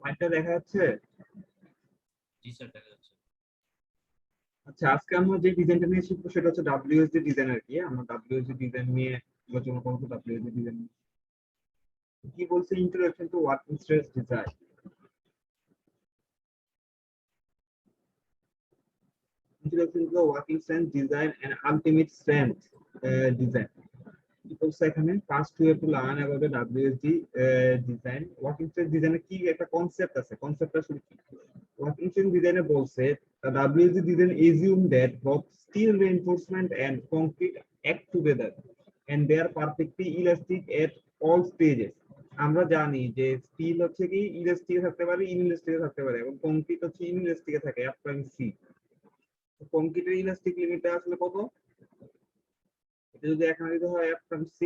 এটা দেখা যাচ্ছে। জি স্যার দেখা যাচ্ছে। আচ্ছা, আজকে আমরা যে ডিজাইনটা নিয়ে শিখবো সেটা হচ্ছে ডাব্লিউএসডি ডিজাইন আর কি। আমরা ডাব্লিউএসডি ডিজাইন নিয়ে আলোচনা করবো। ডাব্লিউএসডি ডিজাইন কি বলছে, introduction to working stress design. Introduction to the working strength design and ultimate strength design. এখানে first we have to learn about the WSD design. Working strength design কি একটা কনসেপ্ট আছে, কনসেপ্টটা শুরু কি working strength design এ বলছে WSD design assume that both steel reinforcement and concrete act together and they are perfectly elastic at all stages. আমরা জানি যে স্টিল হচ্ছে কি ইলাস্টিক থাকতে পারে, ইনইলাস্টিক থাকতে পারে, এবং কংক্রিট হচ্ছে ইনইলাস্টিক থাকে F prime C। কংক্রিটের ইলাস্টিক লিমিটটা আসলে কত? এটা যদি এখানে দিতে হয় F from C,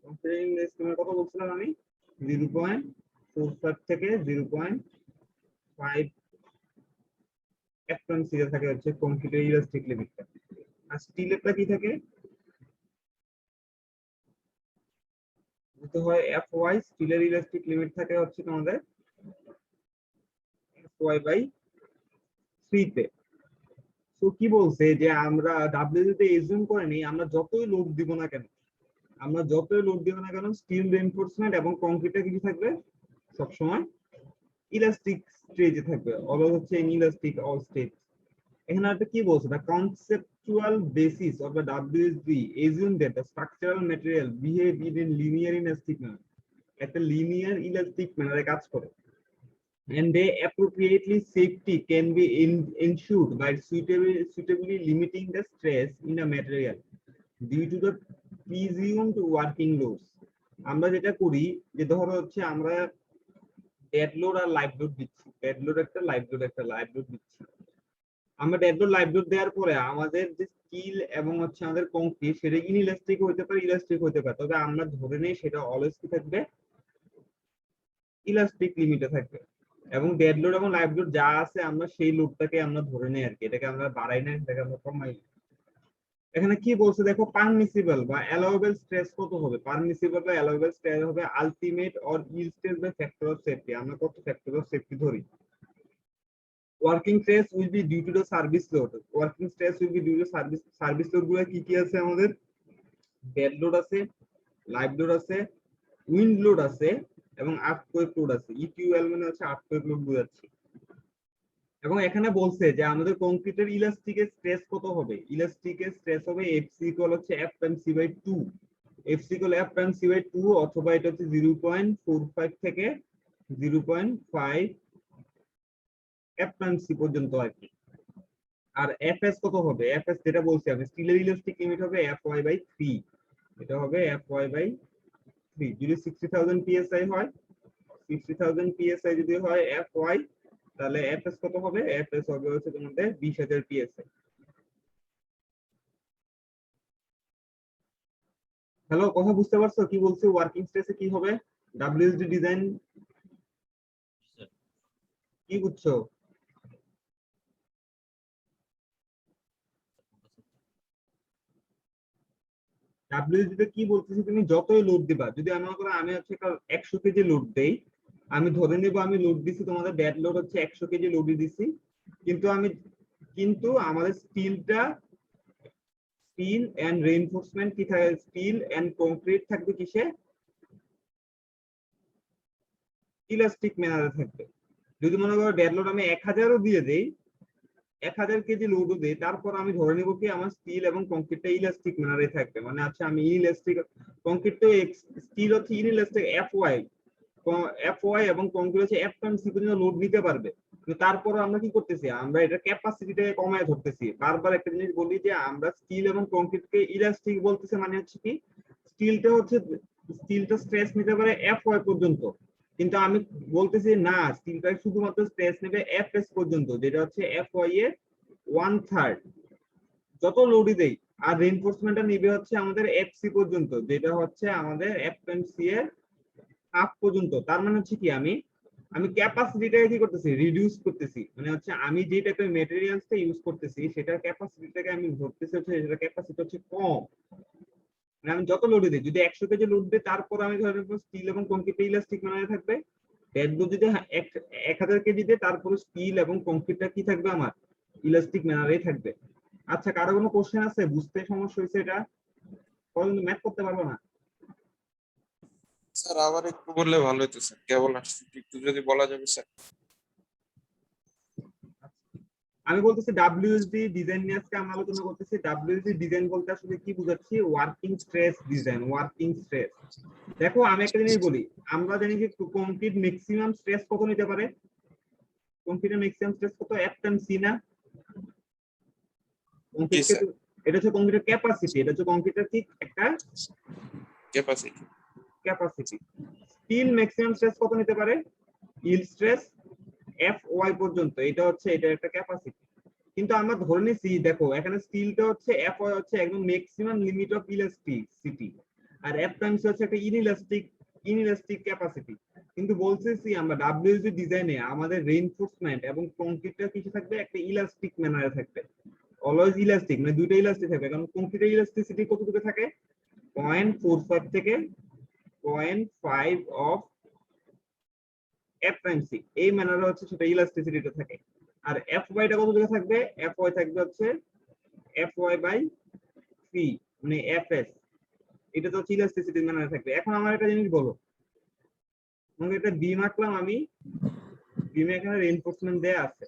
কংক্রিটের ইলাস্টিক লিমিট কত বলছিলাম আমি? 0.45 থেকে 0.5 F from C এর থাকে হচ্ছে কংক্রিটের ইলাস্টিক লিমিটটা। আর স্টিলেরটা কি থাকে? দিতে হয় Fy, স্টিলের ইলাস্টিক লিমিট থাকে হচ্ছে তোমাদের Fy/3 তে। তো কি বলছে যে আমরা ডাব্লিউ তে এজুম করে নেই, আমরা যতই লোড দিব না কেন, স্টিল রিইনফোর্সমেন্ট এবং কংক্রিটে কি থাকবে সবসময় ইলাস্টিক স্টেজে থাকবে, অলওয়েজ হচ্ছে ইনইলাস্টিক অল স্টেজ। এখানে একটা কি বলছে, the conceptual basis of the WSD assume that the structural material behave in linear elastic manner, একটা লিনিয়ার ইলাস্টিক ম্যানারে কাজ করে। And they appropriately safety can be ensured by suitably limiting the stress in a material due to the presumed working loads. আমরা যেটা করি যে ধরো হচ্ছে আমরা ডেড লোড আর লাইভ লোড দিচ্ছি, ডেড লোড একটা, লাইভ লোড দিচ্ছি। আমরা ডেড লোড লাইভ লোড দেওয়ার পরে আমাদের যে স্টিল এবং হচ্ছে আমাদের কংক্রিট সেটা ইনইলাস্টিক হতে পারে, ইলাস্টিক হতে পারে, তবে আমরা ধরে নেই সেটা অলওয়েজ কি থাকবে, ইলাস্টিক লিমিটে থাকবে। এবং ডেড লোড এবং লাইভ লোড যা আছে আমরা সেই লোডটাকে আমরা ধরে নেই আর কি, এটাকে আমরা বাড়াই না, এটাকে আমরা কমাই। এখানে কি বলছে দেখো, পারমিসিবল বা অ্যালাউয়েবল স্ট্রেস কত হবে, পারমিসিবল বা অ্যালাউয়েবল স্ট্রেস হবে ultimate or yield stress by factor of safety. আমরা কত ফ্যাক্টর অফ সেফটি ধরি। Working stress will be due to the service load, working stress will be due to service load গুলো কি কি আছে আমাদের, ডেড লোড আছে, লাইভ লোড আছে, উইন্ড লোড আছে এবং আর্থকোয়েক লোড আছে। ইকিউএল মানে হচ্ছে আর্থকোয়েক লোড বোঝাচ্ছি। এবং এখানে বলছে যে আমাদের কংক্রিটের ইলাস্টিকের স্ট্রেস কত হবে, ইলাস্টিকের স্ট্রেস হবে এফসি ইকুয়াল হচ্ছে F times C by 2, FC equal F times C by 2, অথবা এটা হচ্ছে 0.45 থেকে 0.5 F টাইমস C পর্যন্ত আর কি। আর এফএস কত হবে, এফএস যেটা বলছি আমি, স্টিলের ইলাস্টিক লিমিট হবে Fy/3, এটা হবে Fy/3। যদি 60,000 psi হয়, 60,000 psi যদি হয় Fy, তাহলে এফএস কত হবে, এফএস হবে হচ্ছে তোমাদের 20,000 psi। হ্যালো, কথা বুঝতে পারছো কি বলছে, ওয়ার্কিং স্ট্রেসে কি হবে, ডাব্লিউএসডি ডিজাইন কি বুঝছো? ডাব্লিউএসডি তে কি বলতেছি, তুমি যতই লোড দিবা, যদি আমি মনে করো আমি হচ্ছে 100 কেজি লোড দেই, আমি ধরে নিব আমি লোড দিছি তোমাদের ডেড লোড হচ্ছে 100 কেজি লোডই দিছি, কিন্তু আমাদের স্টিল এন্ড রিইনফোর্সমেন্ট কি থাকে, স্টিল এন্ড কংক্রিট থাকবে কিসে, ইলাস্টিক ম্যানারে থাকবে। যদি মনে করো ডেড লোড আমি 1000ও দিয়ে দেই, 1000 কেজি লোডও দেই, তারপর আমি ধরে নিব কি আমার স্টিল এবং কংক্রিটটা ইলাস্টিক ম্যানারে থাকবে, মানে আচ্ছা আমি ইলাস্টিক, কংক্রিট তো স্টিল হচ্ছে ইনইলাস্টিক Fy এবং কংক্রিট হচ্ছে F টাইমস C পর্যন্ত লোড নিতে পারবে, কিন্তু তারপর আমরা কি করতেছি, আমরা এটা ক্যাপাসিটিটাকে কমায় ধরতেছি। বারবার একটা জিনিস বলি যে আমরা স্টিল এবং কংক্রিটকে ইলাস্টিক বলতেছে, মানে হচ্ছে কি স্টিলটা স্ট্রেস নিতে পারে Fy পর্যন্ত, কিন্তু আমি বলতেছি না, স্টিলটা শুধুমাত্র স্ট্রেস নেবে Fs পর্যন্ত, যেটা হচ্ছে Fy এর 1/3 যত লোডই দেই। আর রিইনফোর্সমেন্টটা নিবে হচ্ছে আমাদের Fc পর্যন্ত, যেটা হচ্ছে আমাদের F টাইমস C এর হাফ পর্যন্ত। তার মানে হচ্ছে কি আমি ক্যাপাসিটিটাকে কি করতেছি, রিডিউস করতেছি, মানে হচ্ছে আমি যে টাইপের ম্যাটেরিয়ালসটা ইউজ করতেছি সেটার ক্যাপাসিটিটাকে আমি ধরতেছি হচ্ছে, সেটা ক্যাপাসিটি হচ্ছে কম। মানে আমি যত লোড দিই, যদি 100 কেজি লোড দিই, তারপর আমি ধরে নেব স্টিল এবং কংক্রিট ইলাস্টিক ম্যানারে থাকবে, ডেড লোড যদি 1000 কেজিতে, তারপরে স্টিল এবং কংক্রিটটা কি থাকবে আমার ইলাস্টিক ম্যানারেই থাকবে। আচ্ছা, কারো কোনো কোশ্চেন আছে? বুঝতে সমস্যা হয়েছে? এটা কিন্তু ম্যাথ করতে পারবো না। স্যার আবার একটু বললে ভালো হতো স্যার, কেবল আসছে, একটু যদি বলা যাবে স্যার। আমি বলতেছি ডাব্লিউএসডি ডিজাইন নিয়ে আজকে আমরা আলোচনা করতেছি। ডাব্লিউএসডি ডিজাইন বলতে আসলে কি বোঝাচ্ছি? Working stress design, working stress. দেখো আমি একটা জিনিস বলি, আমরা জানি যে কংক্রিট ম্যাক্সিমাম স্ট্রেস কত নিতে পারে? কংক্রিটের ম্যাক্সিমাম স্ট্রেস কত? F/c না? জি স্যার, এটা হচ্ছে কংক্রিটের ক্যাপাসিটি, এটা হচ্ছে কংক্রিটের কি একটা capacity. Capacity. Steel maximum stress কত নিতে পারে? ইল্ড স্ট্রেস Fy পর্যন্ত, এটা হচ্ছে এটা একটা ক্যাপাসিটি। কিন্তু আমরা ধরে নিছি, দেখো এখানে স্টিলটা হচ্ছে Fy হচ্ছে একদম ম্যাক্সিমাম লিমিট অফ ইলাস্টিসিটি, আর F টাইমস হচ্ছে একটা ইনইলাস্টিক ক্যাপাসিটি। কিন্তু বলতেছি আমরা ডাব্লিউএসডি ডিজাইনে আমাদের রিইনফোর্সমেন্ট এবং কংক্রিটটা কিছু থাকবে একটা ইলাস্টিক ম্যানারে থাকবে, অলওয়েজ ইলাস্টিক, মানে দুইটা ইলাস্টিক থাকবে। কারণ কংক্রিটের ইলাস্টিসিটি কতটুকু থাকে? 0.45 থেকে 0.5 অফ F/c, এই ম্যানারে হচ্ছে সেটা ইলাস্টিসিটিটা থাকে। আর Fy টা কত দিকে থাকবে? Fy থাকবে হচ্ছে Fy/c, মানে Fs, এটা তো হচ্ছে ইলাস্টিসিটি ম্যানারে থাকবে। এখন আমার একটা জিনিস বলো, তোমাকে একটা বিম আঁকলাম আমি, বিমে এখানে রিইনফোর্সমেন্ট দেয়া আছে,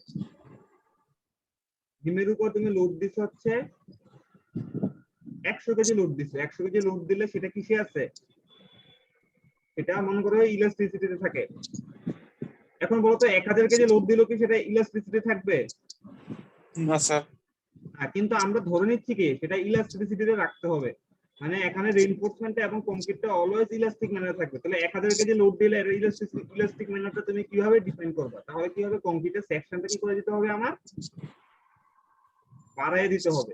বিমের উপর তুমি লোড দিছো হচ্ছে 100 কেজি লোড দিছো। 100 কেজি লোড দিলে সেটা কিসে আছে? সেটা মনে করো ইলাস্টিসিটিতে থাকে। এখন বলো তো 1000 কেজি লোড দিলেও কি সেটা ইলাস্টিসিটি থাকবে? না স্যার। কিন্তু আমরা ধরে নিচ্ছি কি সেটা ইলাস্টিসিটিতে রাখতে হবে, মানে এখানে রিইনফোর্সমেন্ট এবং কংক্রিটটা অলওয়েজ ইলাস্টিক ম্যানারে থাকবে। তাহলে 1000 কেজি লোড দিলে এর ইলাস্টিক ম্যানারটা তুমি কিভাবে ডিফাইন করবে? তাহলে কি হবে? কংক্রিটের সেকশনটা কি করে দিতে হবে? আমার বাড়ায় দিতে হবে।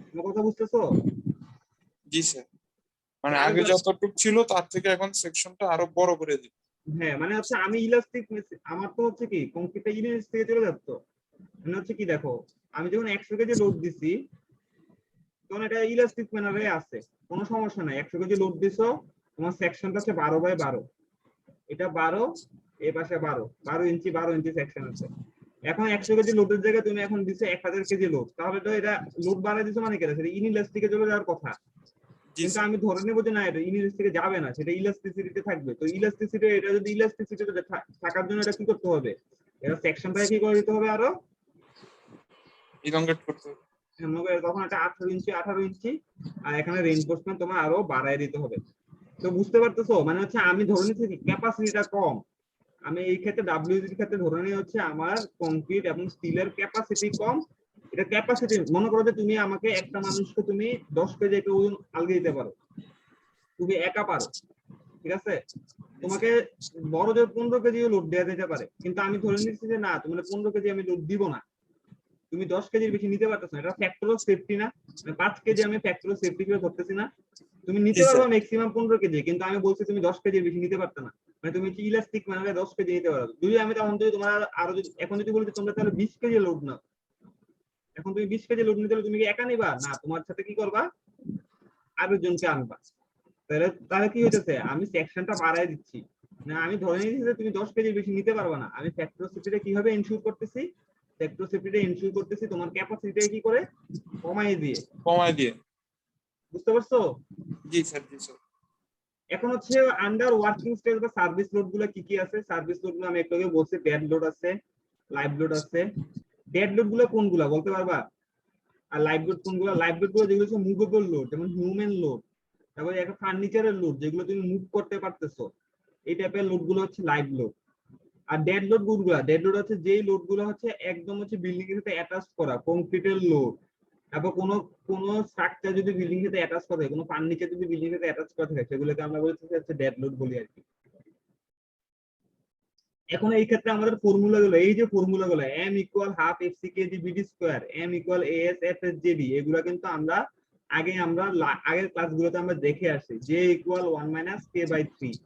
তুমি কথা বুঝতেছো? জি স্যার, মানে আগে যতটুকু ছিল তার থেকে এখন সেকশনটা আরো বড় করে দিই। হ্যাঁ, মানে হচ্ছে আমি ইলাস্টিক, আমার তো হচ্ছে কি কংক্রিটটা ইলাস্টিক থেকে চলে যাচ্ছে। মানে হচ্ছে কি, দেখো আমি যখন 100 কেজি লোড দিছি তখন এটা ইলাস্টিক ম্যানারে আছে, কোনো সমস্যা নাই। 100 কেজি লোড দিছো, তোমার সেকশনটা হচ্ছে 12/12, এটা 12, এই পাশে 12 ইঞ্চি, 12 ইঞ্চি সেকশন আছে। এখন 100 কেজি লোডের জায়গায় তুমি এখন দিছো 1000 কেজি লোড, তাহলে তো এটা লোড বাড়ায় দিছো, মানে কি সেটা ইনইলাস্টিকে চলে যাওয়ার কথা। জি কিন্তু স্যার। আমি ধরে নেবো যে না, এটা ইনইলাস্টিকে যাবে না, সেটা ইলাস্টিসিটিতে থাকবে। তো ইলাস্টিসিটি, এটা যদি ইলাস্টিসিটিতে থাকার জন্য এটা কি করতে হবে? এটা সেকশনটাকে কি করে দিতে হবে? আরো ইলংগেট করতে হবে। তখন এটা 18 ইঞ্চি 18 ইঞ্চি, আর এখানে রিইনফোর্সমেন্ট তোমার আরো বাড়ায় দিতে হবে। তো বুঝতে পারতেছো? মানে হচ্ছে আমি ধরে নিচ্ছি ক্যাপাসিটিটা কম। আমি এই ক্ষেত্রে ডাব্লিউজির ক্ষেত্রে ধরে নিয়ে হচ্ছে আমার কংক্রিট এবং স্টিলের ক্যাপাসিটি কম। এটা ক্যাপাসিটি, মনে করো যে তুমি আমাকে একটা মানুষকে তুমি 10 কেজি একটা ওজন আলগে দিতে পারো, তুমি একা পারো, ঠিক আছে? তোমাকে বড় যে 15 কেজি লোড দেওয়া যেতে পারে, কিন্তু আমি ধরে নিচ্ছি যে না, তোমার 15 কেজি আমি লোড দিব না, তুমি 10 কেজির বেশি নিতে পারতেছ না। এটা ফ্যাক্টর অফ সেফটি না? মানে 5 কেজি আমি ফ্যাক্টর অফ সেফটি করে ধরতেছি না? তুমি নিতে জি পারবে স্যার। ম্যাক্সিমাম 15 কেজি, কিন্তু আমি বলছি তুমি 10 কেজির বেশি নিতে পারতে না। মানে তুমি কি ইলাস্টিক মানে 10 কেজি নিতে পারো। যদি আমি তখন যদি তোমার আরো যদি এখন যদি বলি যে তোমরা তাহলে 20 কেজি লোড নাও, এখন তুমি 20 কেজি লোড নিতে হলে তুমি কি একা নিবা? না, তোমার সাথে কি করবা? আরেকজনকে আনবা। তাহলে তাহলে কি হইতেছে? আমি সেকশনটা বাড়ায় দিচ্ছি, না আমি ধরে নিচ্ছি যে তুমি 10 কেজি বেশি নিতে পারবে না। আমি ফ্যাক্টর অফ সেফটিটা কিভাবে এনশিওর করতেছি? ফ্যাক্টর অফ সেফটিটা এনশিওর করতেছি তোমার ক্যাপাসিটিটা কি করে? কমাই দিয়ে। কমায় দিয়ে। বুঝতে পারছো? জি স্যার, জি স্যার। এখন হচ্ছে আন্ডার ওয়ার্কিং স্ট্রেস বা সার্ভিস লোড গুলো কি কি আছে? সার্ভিস লোড গুলো আমি একটু আগে বলছি, ডেড লোড আছে, লাইভ লোড আছে। ডেড লোড গুলো কোনগুলা বলতে পারবা? আর লাইভ লোড কোনগুলা? লাইভ লোড গুলো যেগুলো হচ্ছে মুভেবল লোড, যেমন হিউম্যান লোড, তারপরে একটা ফার্নিচারের লোড যেগুলো তুমি মুভ করতে পারতেছো, এই টাইপের লোড গুলো হচ্ছে লাইভ লোড। আর ডেড লোড গুলা, ডেড লোড হচ্ছে যেই লোড গুলো হচ্ছে একদম হচ্ছে বিল্ডিং এর সাথে অ্যাটাচ করা, কংক্রিটের লোড। তারপর কোনো স্ট্রাকচার যদি বিল্ডিং এর সাথে অ্যাটাচ করা থাকে, কোনো ফার্নিচার যদি বিল্ডিং এর সাথে অ্যাটাচ করা থাকে, সেগুলোকে আমরা বলছি হচ্ছে ডেড লোড বলি আর কি। এখন এই ক্ষেত্রে আমাদের ফর্মুলা গুলো, এই যে ফর্মুলা গুলো, m equal half fc KG BD square, m equal as fs jb, এগুলো কিন্তু আমরা আগের ক্লাসগুলোতে আমরা দেখে আসি। j equal 1 minus k by 3,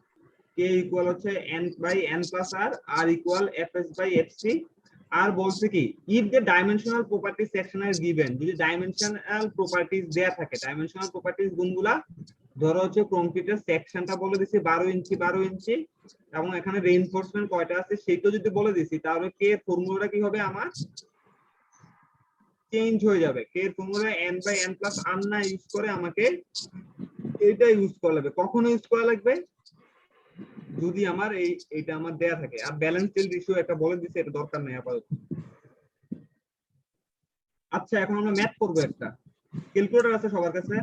k equal হচ্ছে n by n plus r, r equal fs by fc। আর বলছে কি, if the dimensional property section are given, যদি ডাইমেনশনাল প্রপার্টিজ দেয়া থাকে, ডাইমেনশনাল প্রপার্টিজ গুণগুলা ধরো হচ্ছে কংক্রিটের সেকশনটা বলে দিছি 12 ইঞ্চি 12 ইঞ্চি, এবং এখানে রেইনফোর্সমেন্ট কয়টা আছে সেটা যদি বলে দিছি তাহলে কে এর ফর্মুলাটা কি হবে আমার চেঞ্জ হয়ে যাবে। কে এর ফর্মুলা n/n+r না ইউজ করে আমাকে এটা ইউজ করা লাগবে। কখন ইউজ করা লাগবে? যদি আমার এইটা আমার দেয়া থাকে। আর ব্যালেন্স টেল রেশিও একটা বলে দিছে, এটা দরকার নেই আপাতত। আচ্ছা, এখন আমরা ম্যাথ করব একটা। ক্যালকুলেটর আছে সবার কাছে?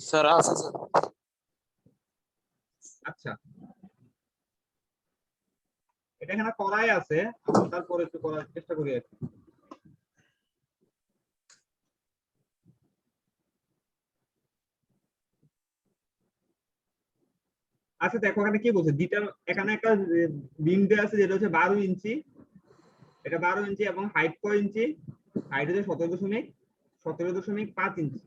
স্যার আছে স্যার। আচ্ছা, এটা এখানে করাই আছে, তারপরে একটু করার চেষ্টা করি আর কি। আচ্ছা দেখো এখানে কি বলছে, এখানে একটা বিম দেওয়া আছে যেটা হচ্ছে 12 ইঞ্চি। এটা 12 ইঞ্চি এবং হাইট কয় ইঞ্চি? হাইট হচ্ছে 17.5 ইঞ্চি।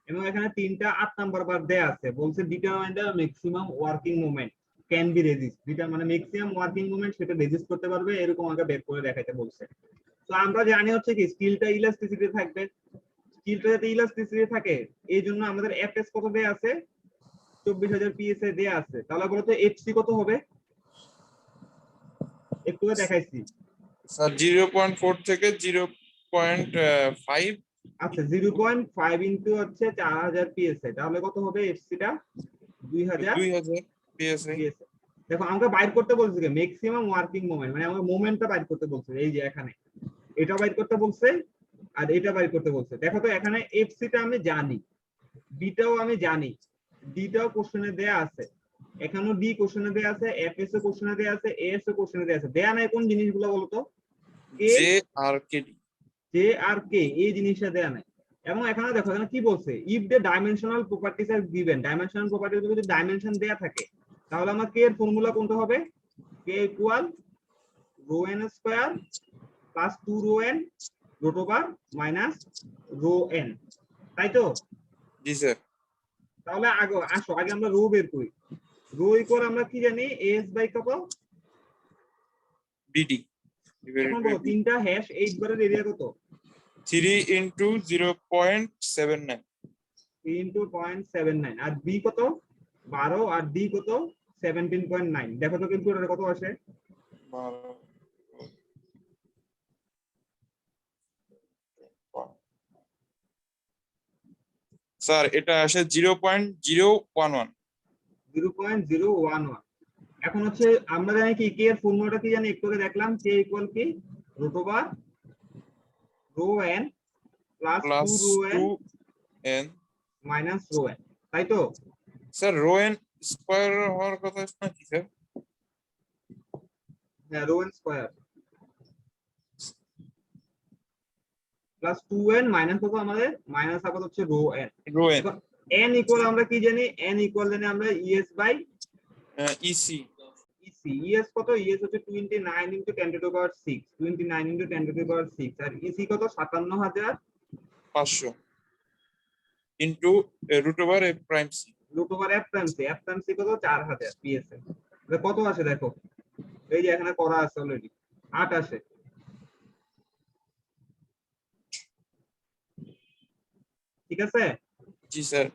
এবং এখানে তিনটা 8 নাম্বার বার দেয়া আছে, বলছে determine the maximum working moment can be resist. যেটা মানে ম্যাক্সিমাম ওয়ার্কিং মোমেন্ট সেটা রেজিস্ট করতে পারবে, এরকম আমাকে বের করে দেখাইতে বলছে। তো আমরা জানি হচ্ছে কি স্টিলটা ইলাস্টিসিটি থাকবে। স্টিলটা যাতে ইলাস্টিসিটি থাকে এই জন্য আমাদের এফএস কত দেয়া আছে? 24,000 পিএসআই দেয়া আছে। তাহলে বলো তো এফসি কত হবে? একটু দেখাইছি। স্যার 0.4 থেকে 0.5। আচ্ছা 0.5 ইনটু হচ্ছে 4000 পিএসআই, তাহলে কত হবে এফসিটা? 2000 পিএসআই। পিএসআই। দেখো আমাকে বাইর করতে বলছে কি ম্যাক্সিমাম ওয়ার্কিং মোমেন্ট, মানে আমাকে মোমেন্টটা বাইর করতে বলছে। এই যে এখানে এটা বাইর করতে বলছে আর এটা বাইর করতে বলছে। দেখো তো এখানে এফসিটা আমি জানি, বিটাও আমি জানি, ডিটাও কোশ্চেনে দেয়া আছে, এখানেও ডি কোশ্চেনে দেয়া আছে, এফএস এর কোশ্চেনে দেয়া আছে, এএস এর কোশ্চেনে দেয়া আছে। দেয়া নাই কোন জিনিসগুলো বলতো? কে, J R KD. J R কে, এই জিনিসটা দেয়া নাই। এবং এখানে দেখো এখানে কি বলছে, if the dimensional properties are given. Dimensional properties যদি ডাইমেনশন দেয়া থাকে তাহলে আমার কে এর ফর্মুলা কোনটা হবে? K equal rho n square plus 2 rho n root over minus rho N, তাই তো? জি স্যার। তাহলে আগে আসো আগে আমরা রো বের করি। রো ইকুয়াল আমরা কি জানি? এস বাই কত? বিডি। এখন বলো তিনটা হ্যাশ 8 বারের এরিয়া কত? 3 ইনটু 0.79। 3 ইনটু 0.79। আর বি কত? 12। আর ডি কত? 17.9। দেখো তো কিন্তু এটা কত আসে? স্যার এটা আসে 0.011। 0.011। এখন হচ্ছে আমরা জানি কি কে এর ফর্মুলাটা কি জানি, একটু আগে দেখলাম। কে ইকুয়াল কি root over rho N plus 2 rho N 2n। Minus rho N, তাই তো? স্যার রো এন স্কয়ার হওয়ার কথা নাকি স্যার? হ্যাঁ, rho n square plus 2n minus কত আমাদের? মাইনাস আবার হচ্ছে রো এন। Rho n. এখন n ইকুয়াল আমরা কি জানি? n ইকুয়াল জানি আমরা ES by EC. EC. ES কত? ইএস হচ্ছে 29 into 10 to the power 6। 29 into 10 to the power 6। আর ইসি কত? 57500 into root over A prime C. Root over F times C. F times C কত? 4000 PSI. কত আসে দেখো, এই যে এখানে করা আছে অলরেডি 8 আসে। ঠিক আছে? জি স্যার।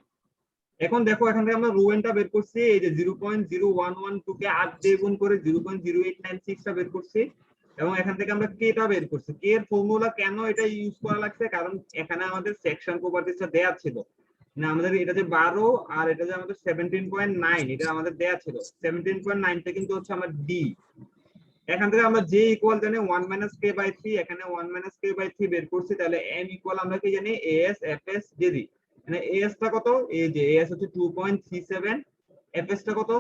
এখন দেখো এখান থেকে আমরা রো এনটা বের করছি, এই যে 0.0112 কে 8 দিয়ে গুণ করে 0.0896 টা বের করছি। এবং এখান থেকে আমরা কে টা বের করছি। কে এর ফর্মুলা কেন এটা ইউজ করা লাগছে? কারণ এখানে আমাদের সেকশন প্রপার্টিজটা দেয়া ছিল না, আমাদের এটা যে 12 আর এটা যে আমাদের 17.9 এটা আমাদের দেয়া ছিল। 17.9 টা কিন্তু হচ্ছে আমার ডি। এখান থেকে আমরা জে ইকুয়াল জানি 1 - k/3, এখানে 1 - k/3 বের করছি। তাহলে এম ইকুয়াল আমরা কি জানি? AS FS JD. মানে এএস টা কত? এই যে এএস হচ্ছে 2.37, এফএস টা কত?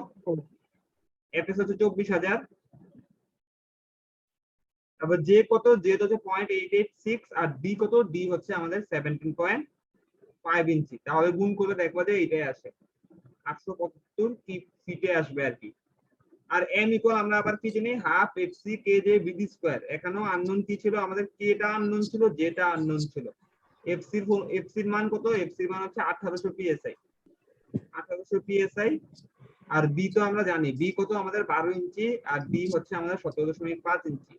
এফএস হচ্ছে 24,000। তারপর জে কত? জে হচ্ছে 0.886। আর ডি কত? ডি হচ্ছে আমাদের 17.5 ইঞ্চি। তাহলে গুণ করে দেখবা যে এটাই আসে 875 ফিটে আসবে আর কি। আর এম ইকুয়াল আমরা আবার কি জানি? Half FC K J BD square. এখানেও আননোন কি ছিল আমাদের? কেটা আননোন ছিল, জেটা আননোন ছিল। এফসির মান কত? এফসির মান হচ্ছে 1800 পিএসআই। 1800 পিএসআই। আর বি তো আমরা জানি, বি কত আমাদের? 12 ইঞ্চি। আর ডি হচ্ছে আমাদের 17.5 ইঞ্চি।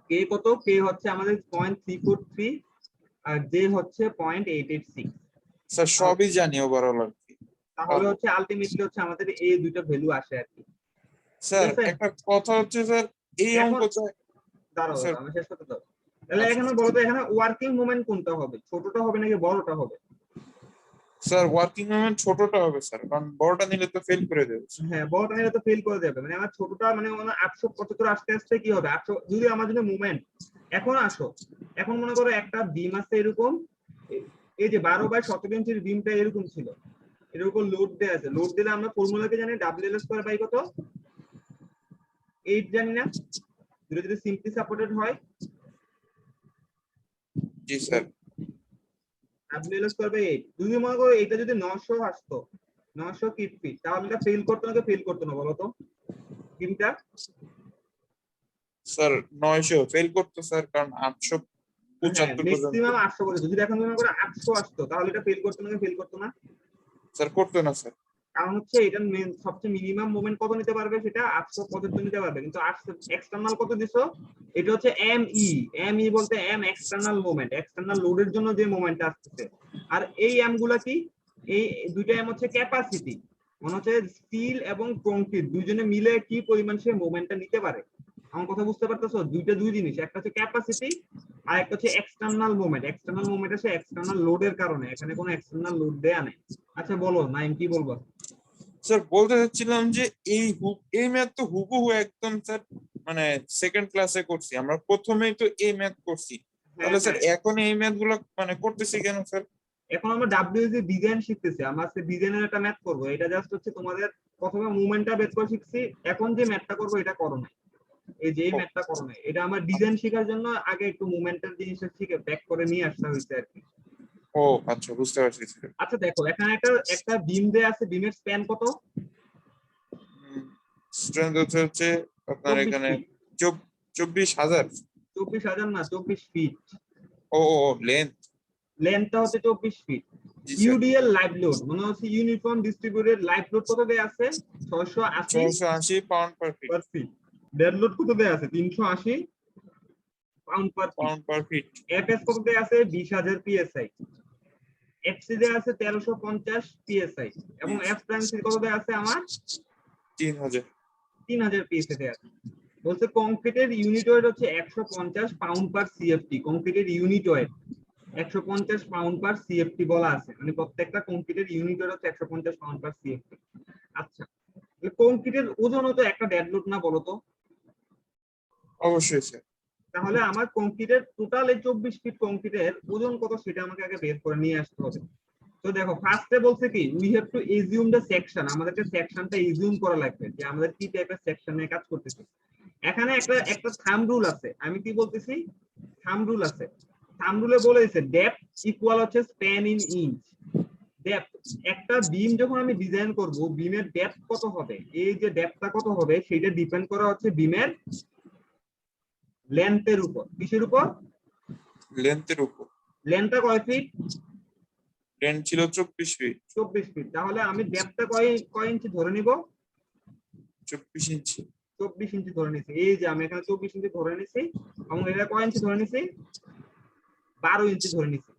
কে কত? কে হচ্ছে আমাদের 0.343 আর জে হচ্ছে 0.886। স্যার সবই জানি ওভারঅল আর কি। তাহলে হচ্ছে আলটিমেটলি হচ্ছে আমাদের এই দুইটা ভ্যালু আসে আর কি। স্যার ঠিক আছে? একটা কথা হচ্ছে স্যার, এই এখন অঙ্কটা দাঁড়াও স্যার আমি শেষ করতে দাও। তাহলে আচ্ছা এখানে বলো তো এখানে ওয়ার্কিং মোমেন্ট কোনটা হবে, ছোটটা হবে নাকি বড়টা হবে? স্যার ওয়ার্কিং মোমেন্ট ছোটটা হবে স্যার, কারণ বড়টা নিলে তো ফেল করে দেবে। হ্যাঁ, বড়টা নিলে তো ফেল করে দেবে, মানে আমার ছোটটা মানে 875 আসতে আসতে কি হবে 800, যদি আমার জন্য মুভমেন্ট এখন আসো, এখন মনে করো একটা বিম আছে এরকম, এই যে 12/17 ইঞ্চির বিমটা এরকম ছিল, এর উপর লোড দেওয়া আছে, লোড দিলে আমরা ফর্মুলাকে জানি WL² বাই কত 8 জানি না, যদি সিম্পলি সাপোর্টেড হয় জি স্যার। WL² বাই 8, যদি মনে করো এটা যদি 900 আসতো 900 ফিট, তাহলে এটা ফেল করতো নাকি ফেল করতো না বলো তো বিমটা? স্যার 900 ফেল করতো স্যার, কারণ হ্যাঁ 875 পর্যন্ত। ম্যাক্সিমাম 800 বলেছে, যদি এখন মনে করো 800 আসতো তাহলে এটা ফেল করতো নাকি ফেল করতো না? স্যার করতো না স্যার। কারণ হচ্ছে এটা সবচেয়ে মিনিমাম মোমেন্ট কত নিতে পারবে, সেটা 875 নিতে পারবে, কিন্তু এক্সটার্নাল কত দিছো, এটা হচ্ছে এমই বলতে এম এক্সটার্নাল মোমেন্ট, এক্সটার্নাল লোডের জন্য যে মোমেন্টটা আসছে। আর এই এম গুলা কি, এই দুইটা এম হচ্ছে ক্যাপাসিটি, মনে হচ্ছে স্টিল এবং কংক্রিট দুইজনে মিলে কি পরিমাণ সে মোমেন্টটা নিতে পারে। আমার কথা বুঝতে পারতেছো? দুইটা দুই জিনিস, একটা হচ্ছে ক্যাপাসিটি আর একটা হচ্ছে এক্সটার্নাল মোমেন্ট। এক্সটার্নাল মোমেন্ট আছে এক্সটার্নাল লোডের কারণে, এখানে কোনো এক্সটার্নাল লোড দেয়া নেই। আচ্ছা বলো নাইম কি বলবো? স্যার বলতে চাচ্ছিলাম যে এই ম্যাথ তো হুবহু একদম স্যার, মানে সেকেন্ড ক্লাসে করছি আমরা, প্রথমেই তো এই ম্যাথ করছি, হ্যাঁ তাহলে স্যার হ্যাঁ, এখন এই ম্যাথ গুলো মানে করতেছি কেন স্যার? এখন আমরা WSG ডিজাইন শিখতেছি, আমরা আজকে ডিজাইনের একটা ম্যাথ করবো, এটা জাস্ট হচ্ছে তোমাদের প্রথমে মুভমেন্টটা বের করে শিখছি, এখন যে ম্যাথটা করবো এটা করো না, এই যে এই ও, ম্যাথটা করো না, এটা আমার ডিজাইন শেখার জন্য আগে একটু মুভমেন্টের জিনিসটা শিখে ব্যাক করে নিয়ে আসতে হয়েছে আর কি। ও আচ্ছা বুঝতে পারছি স্যার। আচ্ছা দেখো এখানে একটা একটা বিম দেয়া আছে, বিমের স্প্যান কত? স্ট্রেংথ হচ্ছে আপনার 24 এখানে ফিট। 24,000। 24,000 না, 24 ফিট। ও লেন্থ। লেন্থটা হচ্ছে 24 ফিট। জি স্যার। ইউডিএল লাইভ লোড মনে হচ্ছে ইউনিফর্ম ডিস্ট্রিবিউটেড লাইভ লোড কত দেয়া আছে? 680 680 পাউন্ড পার ফিট। পার ফিট। ডেড লোড কত দেয়া আছে? 380 পাউন্ড পার ফিট। পাউন্ড পার ফিট। এফএস কত দেয়া আছে? 20,000 পিএসআই। এফসি দেয়া আছে 1350 পিএসআই, এবং এফ প্রাইম সি কত দেয়া আছে আমার? 3,000। 3000 পিএসআই দেয়া আছে। বলছে কংক্রিটের ইউনিট ওয়েট হচ্ছে 150 পাউন্ড পার সিএফটি, কংক্রিটের ইউনিট ওয়েট 150 পাউন্ড পার সিএফটি বলা আছে, মানে প্রত্যেকটা কংক্রিটের ইউনিট ওয়েট হচ্ছে 150 পাউন্ড পার সিএফটি। আচ্ছা কংক্রিটের ওজন তো একটা ডেড লোড না বলো তো? অবশ্যই স্যার। তাহলে আমার কংক্রিটের টোটাল 24 ফিট কংক্রিটের ওজন কত সেটা আমাকে আগে বের করে নিয়ে আসতে হবে। তো দেখো ফার্স্টে বলছে কি we have to assume the section, আমাদেরকে সেকশনটা এজিউম করা লাগবে যে আমাদের কি টাইপের সেকশন নিয়ে কাজ করতেছি। এখানে একটা একটা থাম্ব রুল আছে, আমি কি বলতেছি থাম্ব রুল আছে, থাম্ব রুলে বলে দিছে ডেপথ ইকুয়াল হচ্ছে স্প্যান ইন ইঞ্চ। ডেপথ, একটা বিম যখন আমি ডিজাইন করব বিমের ডেপথ কত হবে, এই যে ডেপথটা কত হবে সেটা ডিপেন্ড করা হচ্ছে বিমের লেন্থের উপর। কিসের উপর? লেন্থের উপর। লেন্থটা কয় ফিট? লেন্থ ছিল 24 ফিট। 24 ফিট। তাহলে আমি ডেপথটা কয় ইঞ্চি ধরে নিব? 24 ইঞ্চি। 24 ইঞ্চি ধরে নিছি, এই যে আমি এখানে 24 ইঞ্চি ধরে নিছি, এবং এটা কয় ইঞ্চি ধরে নিছি? 12 ইঞ্চি ধরে নিছি।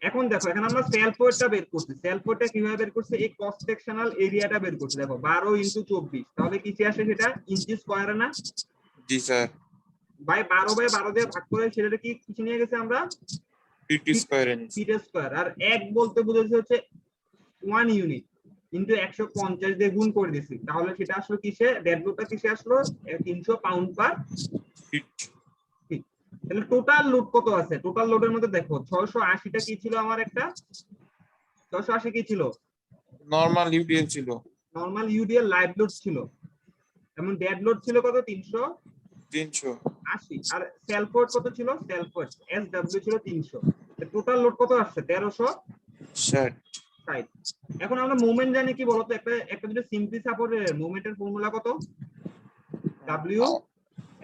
এখন দেখো এখানে আমরা সেলফ ওয়েটটা বের করছি, সেলফ ওয়েটটা কিভাবে বের করছি, এই ক্রস সেকশনাল এরিয়াটা বের করছি। দেখো 12 ইনটু 24, তাহলে কিসে আসে সেটা? ইঞ্চি স্কয়ারে না? জি স্যার। বাই 12/12 দিয়ে ভাগ করে সেটা কি কিছু নিয়ে গেছে আমরা? Feet square inch. Feet square. আর এক বলতে বুঝাচ্ছে হচ্ছে 1 ইউনিট ইনটু 150 দিয়ে গুণ করে দিছি, তাহলে সেটা আসলে কিসে, ডেড লোডটা কিসে আসলো? 300 পাউন্ড পার ফিট। ফিট। তাহলে টোটাল লোড কত আছে? টোটাল লোডের মধ্যে দেখো 680টা কি ছিল আমার, একটা 680 কি ছিল? নরমাল ইউডিএল ছিল। নরমাল ইউডিএল লাইভ লোড ছিল, এবং ডেড লোড ছিল কত? 300। 380। আর সেলফ ওয়েট কত ছিল? সেলফ ওয়েট এসডব্লিউ ছিল 300। টোটাল লোড কত আসছে? 1360। 60। এখন আমরা মোমেন্ট জানি কি বলতো, একটা একটা যদি সিম্পলি সাপোর্টের মোমেন্টের ফর্মুলা কত? W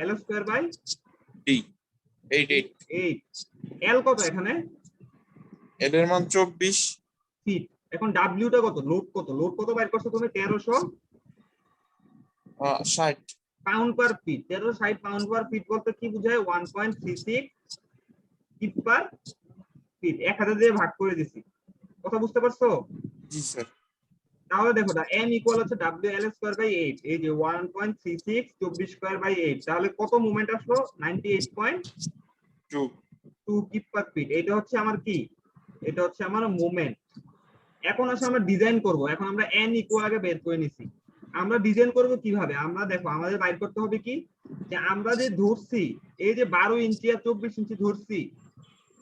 L square by D 88। 8। L কত এখানে? এল এর মান 24 ফিট। এখন ডব্লিউটা কত? লোড কত? লোড কত বাইর করছো তুমি? 60 পাউন্ড পার ফিট। 1360 পাউন্ড পার ফিট বলতে কি বোঝায়? 1.36 ফিট পার ফিট। 1000 দিয়ে ভাগ করে দিছি, কথা বুঝতে পারছো? জি স্যার। তাহলে দেখো m ইকুয়াল হচ্ছে WL স্কয়ার বাই 8, এই যে 1.36 24 স্কয়ার বাই 8, তাহলে কত মোমেন্ট আসলো 98.2 টু কিপ পার ফিট। এটা হচ্ছে আমার কি, এটা হচ্ছে আমার মোমেন্ট। এখন আসলে আমরা ডিজাইন করব। এখন আমরা n ইকুয়াল আগে বের করে নিছি, আমরা ডিজাইন করব কিভাবে? আমরা দেখো আমাদের বাইর করতে হবে কি, যে আমরা যে ধরছি এই যে 12 ইঞ্চি আর 24 ইঞ্চি ধরছি,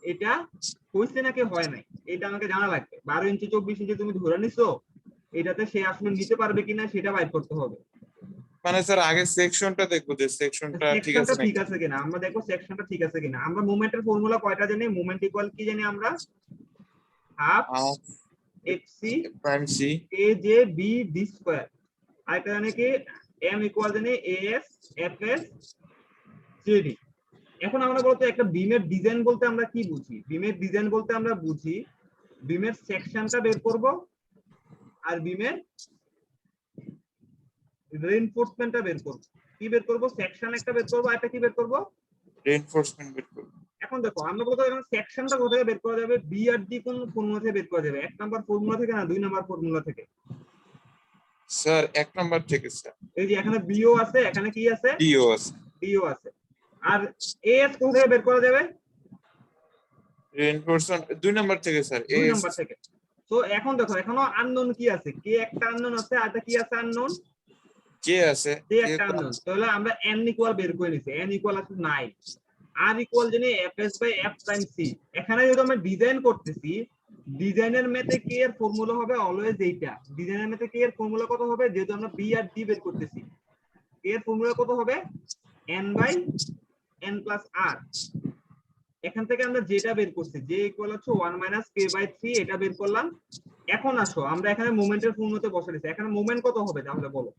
এটা হইছে নাকি হয় নাই এটা আমাকে জানা লাগবে। 12 ইঞ্চি 24 ইঞ্চি তুমি ধরে নিছো, এটাতে সে আসলে নিতে পারবে কিনা সেটা বাইর করতে হবে। মানে স্যার আগে সেকশনটা দেখবো যে সেকশনটা ঠিক আছে সেকশনটা ঠিক নাকি। আছে কিনা আমরা দেখবো, সেকশনটা ঠিক আছে কিনা। আমরা মোমেন্টের ফর্মুলা কয়টা জানি? মোমেন্ট ইকুয়াল কি জানি আমরা? Half FC prime C A J B D square. আরেকটা জানি কি, এম ইকুয়াল জানি এএস এফএস জেডি। এখন আমরা বলতে একটা বিমের ডিজাইন বলতে আমরা কি বুঝি? বিমের ডিজাইন বলতে আমরা বুঝি বিমের সেকশনটা বের করব আর বিমের রিইনফোর্সমেন্টটা বের করব। কি বের করব? সেকশন একটা বের করব, আর একটা কি বের করব? রিইনফোর্সমেন্ট বের করব। এখন দেখো আমরা বলতে এখন সেকশনটা কোথা থেকে বের করা যাবে? বি আর ডি কোন ফর্মুলা থেকে বের করা যাবে? 1 নাম্বার ফর্মুলা থেকে না 2 নাম্বার ফর্মুলা থেকে? স্যার 1 নাম্বার থেকে স্যার। এই যে এখানে বিও আছে, এখানে কি আছে? ডিও আছে। ডিও আছে। আর এএস কোথা থেকে বের করা যাবে? রিইনফোর্সমেন্ট 2 নাম্বার থেকে স্যার। 2 নাম্বার থেকে। তো এখন দেখো এখনো আননোন কি আছে? কে একটা আননোন আছে, আর একটা কি আছে আননোন? কে আছে, কে একটা আননোন। তাহলে আমরা n ইকুয়াল বের করে নিছি, n ইকুয়াল আছে 9, r ইকুয়াল জানি fs by f prime c। এখানে যদি আমরা ডিজাইন করতেছি, ডিজাইনের মেথে কে এর ফর্মুলা হবে অলওয়েজ এইটা। ডিজাইনের মেথে কে এর ফর্মুলা কত হবে? যেহেতু আমরা b আর d বের করতেছি, কে এর ফর্মুলা কত হবে? n by n plus r। এখান থেকে আমরা যেটা বের করছি, j ইকুয়াল হচ্ছে 1 মাইনাস k বাই 3, এটা বের করলাম। এখন আসো আমরা এখানে মোমেন্টের ফর্মুলাতে বসে দিছি। এখানে মোমেন্ট কত হবে তাহলে বলো?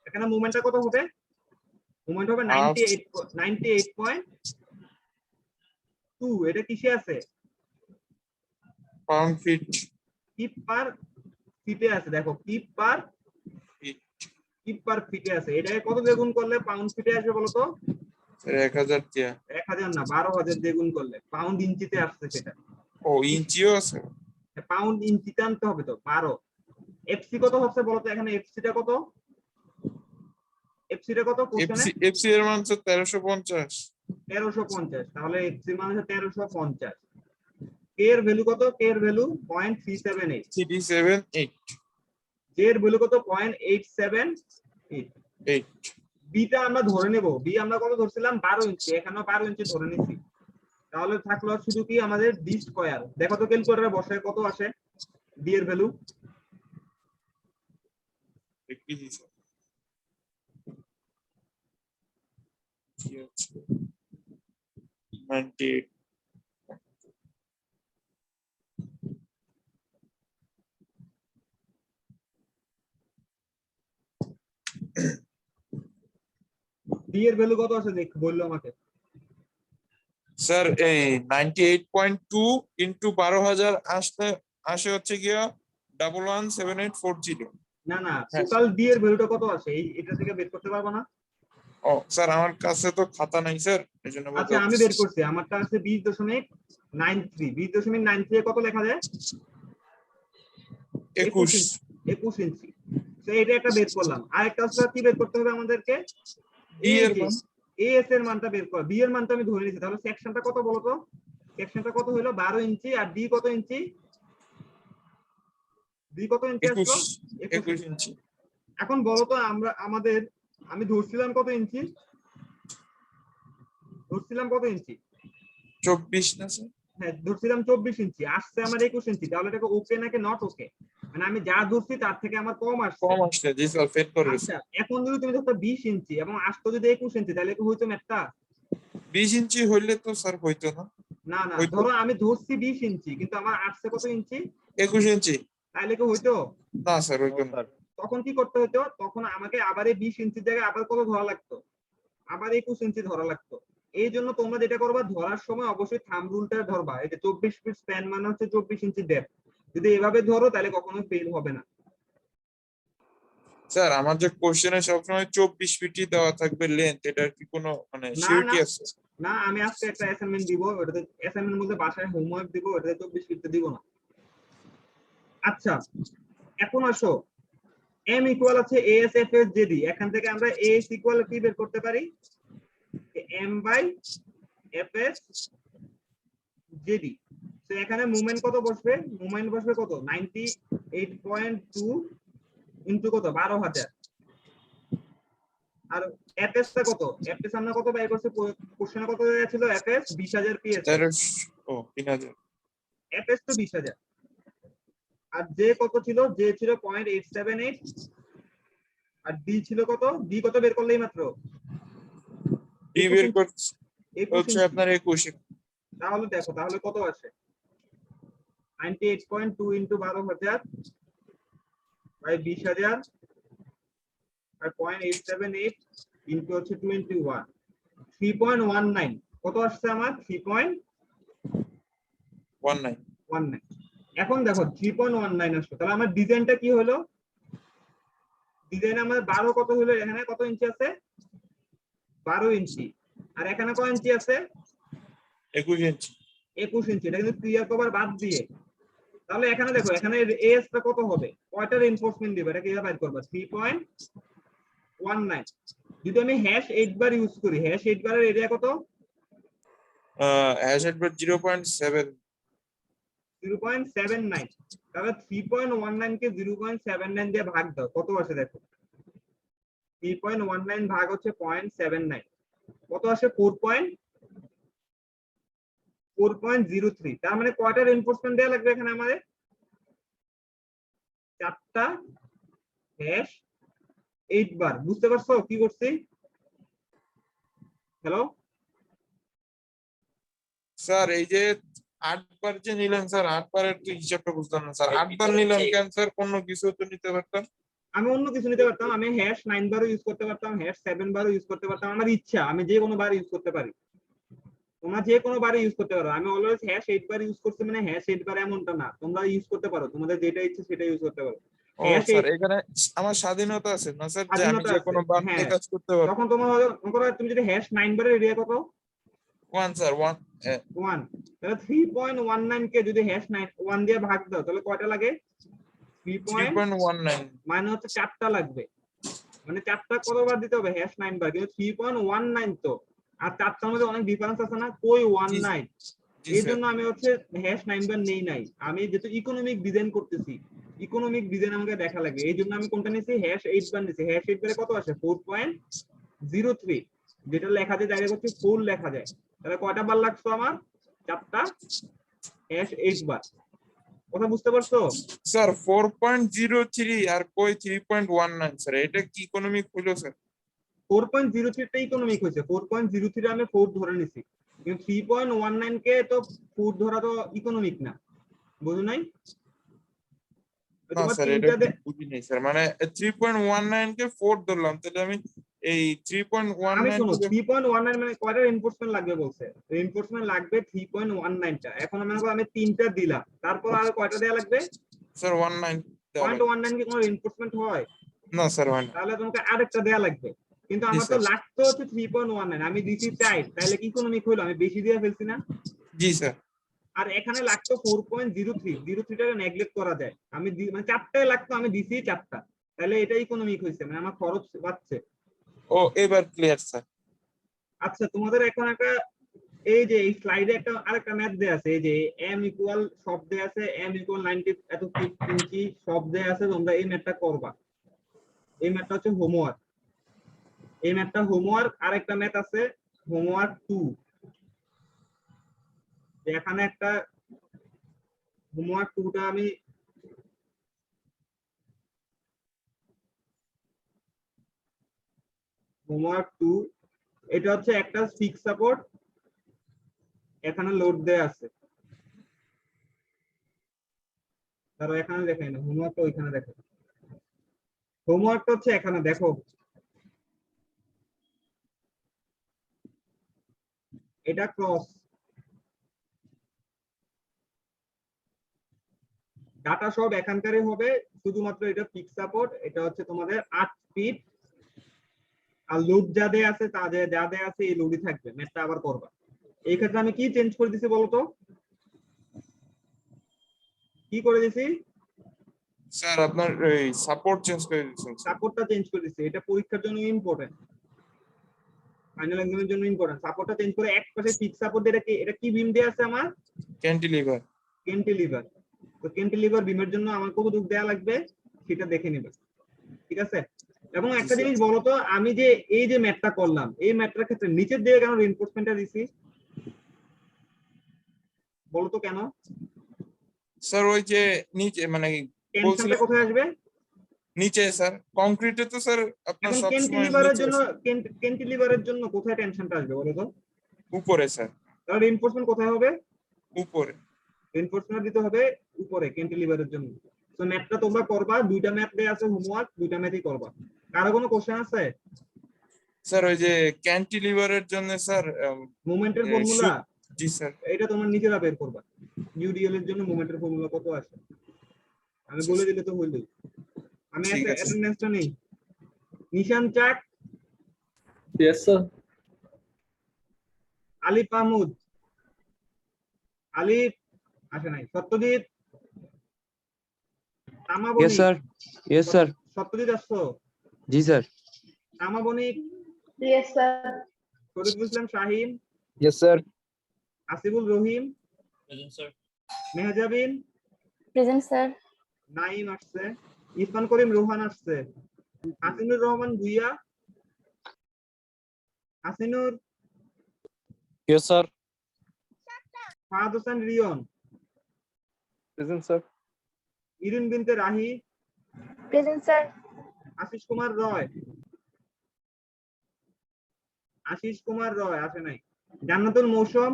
এখানে মোমেন্টটা কত হবে? মোমেন্ট হবে 98.2। এটা কিসে আছে? পাউন্ড ফিট কিপ পার ফিটে আছে। দেখো কিপ পার ফিটে আছে। এটাকে কত দিয়ে গুণ করলে পাউন্ড ফিটে আসবে বলো তো? 1000 দিয়া। 1000 না, 12000 দিয়ে গুণ করলে পাউন্ড ইঞ্চিতে আসছে সেটা। ও ইঞ্চিও আছে। পাউন্ড ইঞ্চিতে আনতে হবে তো 12। এফসি কত হচ্ছে বলো তো? এখানে এফসিটা কত? এফসিটা কত কোশ্চেনে? এফসি এর মান হচ্ছে 1350। 1350। তাহলে এফসি মান হচ্ছে 1350। কে এর ভ্যালু কত? কে এর ভ্যালু 0.378। 378 জে এর ভ্যালু কত? 0.878। বিটা আমরা ধরে নেব। বি আমরা কত ধরছিলাম? 12 ইঞ্চি। এখানেও 12 ইঞ্চি ধরে নিছি। তাহলে থাকলো শুধু কি আমাদের ডি স্কয়ার। দেখো তো ক্যালকুলেটরে বসায় কত আসে ডি এর ভ্যালু? কি দিছে কি হচ্ছে 98। ডি এর ভ্যালু কত আছে দেখ বললো আমাকে। স্যার এই 98.2 ইনটু 12000 আসে হচ্ছে গিয়া 117840। না না, হ্যাঁ। টোটাল ডি এর ভ্যালুটা কত আসে এই এটা থেকে বের করতে পারবো না? ও স্যার আমার কাছে তো খাতা নাই স্যার, এজন্য আচ্ছা আমি বের করছি, আমারটা আছে 20.93। 20.93 এ কত লেখা যায়? 21 21 ইঞ্চি। তো এটা একটা বের করলাম। আরেকটা হচ্ছে কি বের করতে হবে আমাদেরকে? ডি এর মান। এএস এর মানটা বের কর। বি এর মানটা আমি ধরে নিয়েছি। তাহলে সেকশনটা কত বলো তো? সেকশনটা কত হলো? 12 ইঞ্চি। আর ডি কত ইঞ্চি? ডি কত ইঞ্চি আসলো? 21 ইঞ্চি। এখন বলো তো আমি ধরছিলাম কত ইঞ্চি? ধরছিলাম কত ইঞ্চি? 24 না স্যার? হ্যাঁ ধরছিলাম 24 ইঞ্চি, আসছে আমার 21 ইঞ্চি। তাহলে এটাকে ওকে নাকি নট ওকে? মানে আমি যা ধরছি তার থেকে আমার কম আসছে। কম আসছে, জি স্যার ফেল করবে। আচ্ছা এখন যদি তুমি ধরো 20 ইঞ্চি এবং আসতো যদি 21 ইঞ্চি, তাহলে কি হইতো ম্যাথটা? 20 ইঞ্চি হইলে তো স্যার হইতো না। না না, হইতো। ধরো আমি ধরছি 20 ইঞ্চি কিন্তু আমার আসছে কত ইঞ্চি? 21 ইঞ্চি। তাহলে কি হইতো? না স্যার হইতো না। তখন কি করতে হতো? তখন আমাকে আবার এই 20 ইঞ্চির জায়গায় আবার কত ধরা লাগতো? আবার 21 ইঞ্চি ধরা লাগতো। এই জন্য তোমরা যেটা করবা, ধরার সময় অবশ্যই থাম্ব রুলটা ধরবা। এই যে 24 ফিট স্প্যান মানে হচ্ছে 24 ইঞ্চি ডেপথ। যদি এভাবে ধরো তাহলে কখনো ফেল হবে না। স্যার আমার যে কোশ্চেনে সবসময় 24 ফিটই দেওয়া থাকবে লেন্থ, এটার কি কোনো মানে না সিউরিটি না আছে? না, আমি আজকে একটা অ্যাসাইনমেন্ট দিব, ওটাতে অ্যাসাইনমেন্ট মধ্যে বাসায় হোমওয়ার্ক দিব, ওটাতে 24 ফিট দিব না। আচ্ছা এখন আসো m ইকুয়াল আছে as fs jd, এখান থেকে আমরা as ইকুয়াল কি বের করতে পারি, m বাই fs jd। তো এখানে মোমেন্ট কত বসবে, মোমেন্ট বসবে কত 98.2 ইনটু কত 12000, আর fs টা কত, fs আমরা কত বাই করছি, কোশ্চেনে কত দেয়া ছিল, fs 20000 psi, 3000 fs তো 20000, আর j কত ছিল, j ছিল 0.878, আর d ছিল কত, d কত বের করলেই মাত্র ডি বের করতে 21 হচ্ছে ইঞ্চি। আপনার 21। তাহলে দেখো তাহলে কত আসে, 98.2 ইনটু 12000 বাই 20000 বাই 0.878 ইনটু হচ্ছে 21, 3.19 কত আসছে আমার, 3.19। এখন দেখো 3.19 আসছে, তাহলে আমার ডিজাইনটা কি হলো, ডিজাইন আমার 12 কত হলো, এখানে কত ইঞ্চি আছে, 12 ইঞ্চি, আর এখানে কত ইঞ্চি আছে, 21 ইঞ্চি। 21 ইঞ্চি, এটা কিন্তু ক্লিয়ার কভার বাদ দিয়ে। তাহলে এখানে দেখো এখানে এস টা কত হবে, কয়টা রিইনফোর্সমেন্ট দিবে, এটা কিভাবে বের করব, 3.19। যদি আমি হ্যাশ 8 বার ইউজ করি, হ্যাশ 8 বারের এরিয়া কত, হ্যাশ রেট 0.7। 0.79, তাহলে 3.19 কে 0.79 দিয়ে ভাগ দাও, কত আসে দেখো, 3.19 ভাগ হচ্ছে 0.79, কত আসে 4.03। তার মানে কয়টা রিইনফোর্সমেন্ট দেয়া লাগবে এখানে আমাদের, 4টা হ্যাশ 8 বার। বুঝতে পারছো কি করছি, হ্যালো স্যার এই যে 8 বার যে নিলেন স্যার, 8 বারের তো হিসাবটা বুঝলাম না স্যার। 8 বার নিলাম কেন স্যার, কোন কিছু তো নিতে পারতাম। আমি অন্য কিছু নিতে পারতাম, আমি হ্যাশ 9 বারও ইউজ করতে পারতাম, হ্যাশ 7 বারও ইউজ করতে পারতাম, আমার ইচ্ছা, আমি যে কোনো বার ইউজ করতে পারি, তোমরা যে কোনো বারে ইউজ করতে পারো। আমি অলওয়েজ হ্যাশ 8 বার ইউজ করছি মানে হ্যাশ 8 বার এমনটা না, তোমরা ইউজ করতে পারো, তোমাদের যেটা ইচ্ছে সেটা ইউজ করতে পারো। ও হ্যাশ স্যার 8 এখানে আমার স্বাধীনতা আছে না স্যার, যে আমি স্বাধীনতা যে আছে, কোনো বার নিয়ে হ্যাঁ। কাজ করতে পারবো। যখন তোমার হবে মনে করো তুমি যদি হ্যাশ 9 বারের এরিয়া কত, 1 স্যার 1। 1, তাহলে 3.19 কে যদি হ্যাশ 1 দিয়ে ভাগ দাও তাহলে কয়টা লাগে, 3.19 মানে হচ্ছে 4টা লাগবে, মানে 4টা কতবার দিতে হবে, হ্যাশ 9 বার, কিন্তু 3.19 তো, আর 4টার মধ্যে অনেক ডিফারেন্স আছে না, কই 19। জি এই স্যার। জন্য আমি হচ্ছে হ্যাশ 9 বার নেই নাই, আমি যেহেতু ইকোনমিক ডিজাইন করতেছি, ইকোনমিক ডিজাইন আমাকে দেখা লাগবে, এই জন্য আমি কোনটা নিয়েছি, হ্যাশ 8 বার নিয়েছি। হ্যাশ 8 বারে কত আসে, 4.03, যেটা লেখা যায় ডাইরেক্ট হচ্ছে 4 লেখা যায়। তাহলে কয়টা বার লাগছে আমার, 4টা হ্যাশ 8 বার। কথা বুঝতে পারছো, স্যার 4.03 আর কই 3.19 স্যার, এটা কি ইকোনমিক হলো স্যার? 4.03 টা ইকোনমিক হয়েছে, 4.03 আমি 4 ধরে নিছি, কিন্তু 3.19 কে তো 4 ধরা তো ইকোনমিক না, বুঝো নাই, না তোমার স্যার এটা তিনটা বুঝি নাই স্যার, মানে 3.19 কে 4 ধরলাম, তাহলে আমি এই আমি 3.19 শোনো থেকে 3.19 মানে কয়টা রিইনফোর্সমেন্ট লাগবে বলছে, রিইনফোর্সমেন্ট লাগবে 3.19 টা, এখন মনে করো আমি 3টা দিলাম, তারপর আর কয়টা দেয়া লাগবে, স্যার 19 দেওয়া লাগবে। 0.19 কি কোনো রিইনফোর্সমেন্ট হয়, না স্যার হয় না। তাহলে তোমাকে আরেকটা দেয়া লাগবে, কিন্তু জি আমার তো স্যার। লাগতো হচ্ছে 3.19, আমি দিছি 4, তাহলে কি ইকোনমিক হলো, আমি বেশি দিয়ে ফেলছি না, জি স্যার। আর এখানে লাগতো 4.03, 03টাকে নেগলেক্ট করা যায়, আমি মানে 4টায় লাগতো, আমি দিছি 4টা, তাহলে এটা ইকোনমিক হয়েছে, মানে আমার খরচ বাঁচছে। ও এবার ক্লিয়ার স্যার। আচ্ছা তোমাদের এখন একটা, এই যে এই স্লাইডে একটা আরেকটা ম্যাথ দেয়া আছে, এই যে m ইকুয়াল সব দেয়া আছে, m ইকুয়াল 90 এত ইঞ্চি সব দেয়া আছে, তোমরা এই ম্যাথটা করবা, এই ম্যাথটা হচ্ছে হোমওয়ার্ক, এই ম্যাথটা হোমওয়ার্ক। আরেকটা ম্যাথ আছে হোমওয়ার্ক 2, এখানে একটা হোমওয়ার্ক 2টা আমি হোমওয়ার্ক 2, এটা হচ্ছে একটা ফিক্স সাপোর্ট, এখানে লোড দেয়া আছে, তারপর এখানে দেখাই না, হোমওয়ার্কটা ওইখানে দেখো, হোমওয়ার্কটা হচ্ছে এখানে দেখো, এটা ক্রস, ডাটা সব এখানকারই হবে, শুধুমাত্র এটা ফিক্স সাপোর্ট, এটা হচ্ছে তোমাদের 8 ফিট, আর লোড যা দেয়া আছে তা যা দেয়া আছে এই লোডই থাকবে, ম্যাথটা আবার করবা। এই ক্ষেত্রে আমি কি চেঞ্জ করে দিছি বলতো, কি করে দিছি, স্যার আপনার এই সাপোর্ট চেঞ্জ করে দিয়েছেন স্যার। সাপোর্টটা চেঞ্জ করে দিচ্ছে, এটা পরীক্ষার জন্য ইম্পর্টেন্ট, ফাইনাল এক্সামের জন্য ইম্পর্টেন্ট। সাপোর্টটা চেঞ্জ করে এক পাশে ফিক্স সাপোর্ট, এটা কি বিম দেয়া আছে আমার? ক্যান্টিলিভার। ক্যান্টিলিভার। তো ক্যান্টিলিভার বিমের জন্য আমার কত দূর দেয়া লাগবে সেটা দেখে নেবে, ঠিক আছে? এবং একটা জিনিস বলো তো, আমি যে এই যে ম্যাথটা করলাম, এই ম্যাথটার ক্ষেত্রে নিচের দিকে কেন রিইনফোর্সমেন্টটা দিছি বলো তো কেন? স্যার ওই যে নিচে মানে টেনশনটা বলছিলাম কোথায় আসবে? নিচে স্যার, কংক্রিটে তো স্যার আপনার এখন সব সময় ক্যান্টিলিভারের জন্য কোথায় টেনশনটা আসবে বলো তো? উপরে স্যার, তাহলে রিইনফোর্সমেন্ট কোথায় হবে? উপরে। রিইনফোর্সমেন্ট দিতে হবে উপরে ক্যান্টিলিভারের জন্য। তো ম্যাথটা তোমরা করবা, দুইটা ম্যাথ দেয়া আছে হোমওয়ার্ক, দুইটা ম্যাথই করবা। কারো কোনো কোশ্চেন আছে? স্যার ওই যে ক্যান্টিলিভারের জন্য স্যার মোমেন্টের ফর্মুলা, জি স্যার। এটা তোমরা নিজেরা বের করবা। ইউডিএল এর জন্য মোমেন্টের ফর্মুলা কত আসে আমি বলে দিলে তো হইলই। আমি ঠিক আছে। অ্যাটেন্ডেন্সটা নেই। নিশান চাক, Yes, sir. আলিফ মাহমুদ, আলিফ আসে নাই। Satyajit, তামাবনি, Yes, sir. Yes, sir. Satyajit আসছো? जी sir. Tamaboni, Yes, sir. Shariful Islam Shahin, Yes, sir. Asiful Rahim, present sir. Mehjabin, Present, sir. Naim আসছে, ইরফান করিম রোহান আসছে, Hasinur Rahman Bhuiyan, Hasinur, Yes, sir. Fahad Hossain রিয়ন, Present, sir. Irin বিনতে রাহি, Present, sir. আশিস কুমার রয়, আশিস কুমার রয় আসে নাই। জান্নাতুল মৌসুম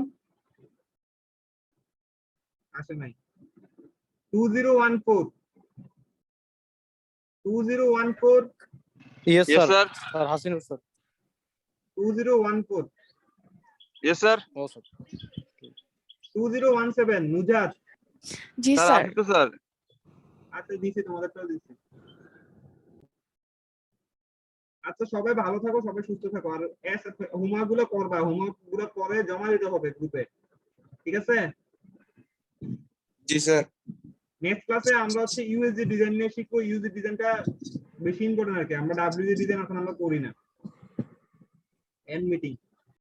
আসে নাই। 2014 2014 Yes, Yes, sir. sir. Sir, Hasinur, sir. 2014 Yes, sir. Oh, sir. 2017 Nuzhat. Ji, Sir, sir. Asito, sir. আচ্ছা দিছি, তোমাদেরটাও দিছি। আচ্ছা সবাই ভালো থাকো, সবাই সুস্থ থাকো, আর হোমওয়ার্ক গুলো করবা, হোমওয়ার্ক গুলো পরে জমা দিতে হবে গ্রুপে, ঠিক আছে? জি স্যার। নেক্সট ক্লাসে আমরা হচ্ছে ইউএসডি ডিজাইন নিয়ে শিখবো। ইউএসডি ডিজাইনটা বেশি ইম্পর্টেন্ট আর কি, আমরা ডাব্লিউজি ডিজাইন এখন আমরা করি না। End meeting.